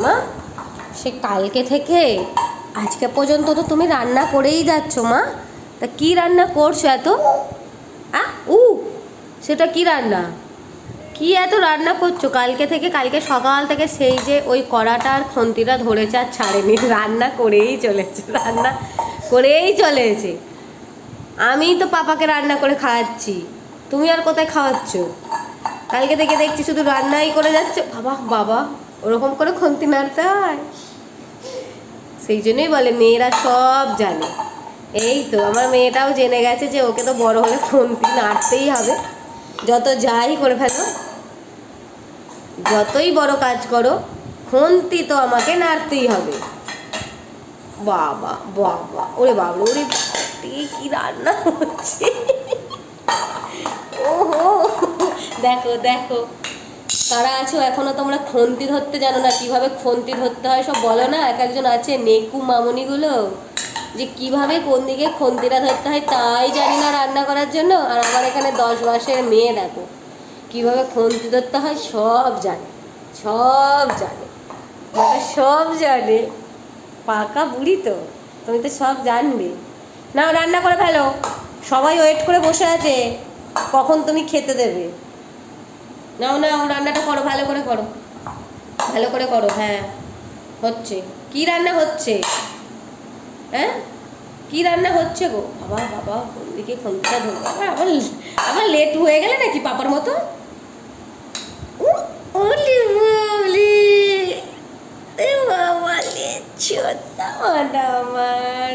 মা সে কালকে থেকে আজকে পর্যন্ত তো তুমি রান্না করেই যাচ্ছ মা। তা কি রান্না করছো এত? সেটা কি রান্না? কি এত রান্না করছো কালকে থেকে? কালকে সকাল থেকে সেই যে ওই কড়াটা আর খন্তিটা ধরেছে আর ছাড়েনি, রান্না করেই চলেছে, রান্না করেই চলেছে। আমি তো পাপাকে রান্না করে খাওয়াচ্ছি, তুমি আর কোথায় খাওয়াচ্ছ? কালকে থেকে দেখছি শুধু রান্নাই করে যাচ্ছে। বাবা বাবা, ওরকম করে খন্তি নাড়তে হয়? সেই জন্যই বলে মেয়েরা সব জানে। এই তো আমার মেয়েটাও জেনে গেছে যে ওকে তো বড় হলে খন্তি নাড়তেই হবে। যত যাই করে ফেলো, যতই বড় কাজ করো, খন্তি তো আমাকে নাড়তেই হবে। বাবা বাবা, ওরে বাবা, ওরে কি রান্না হচ্ছে! ওহো, দেখো দেখো, তারা আছো এখনো তোমরা খন্তি ধরতে জানো না? কিভাবে খন্তি ধরতে হয় সব বলো না। এক একজন আছে নেকু মামুনিগুলো, যে কিভাবে কোন দিকে খন্তিটা ধরতে হয় তাই জানি না রান্না করার জন্য। আর আমার এখানে 10 মাসের মেয়ে দেখো কিভাবে খন্তি ধরতে হয় সব জানে, সব জানে, সব জানে। পাকা বুড়ি তো, তুমি তো সব জানবে। নাও রান্না করে ফেলো, সবাই ওয়েট করে বসে আছে কখন তুমি খেতে দেবে। নাও নাও রান্নাটা করো, ভালো করে করো, ভালো করে করো। হ্যাঁ হচ্ছে। কি রান্না হচ্ছে? হ্যাঁ কি রান্না হচ্ছে গো? বাবা বাবা, কোন দিকে খন্তিটা ধরবো? আবার আবার লেট হয়ে গেলে নাকি পাপার মতো? ওলি বাবলি, বাবা লে ছোট্ট আমার।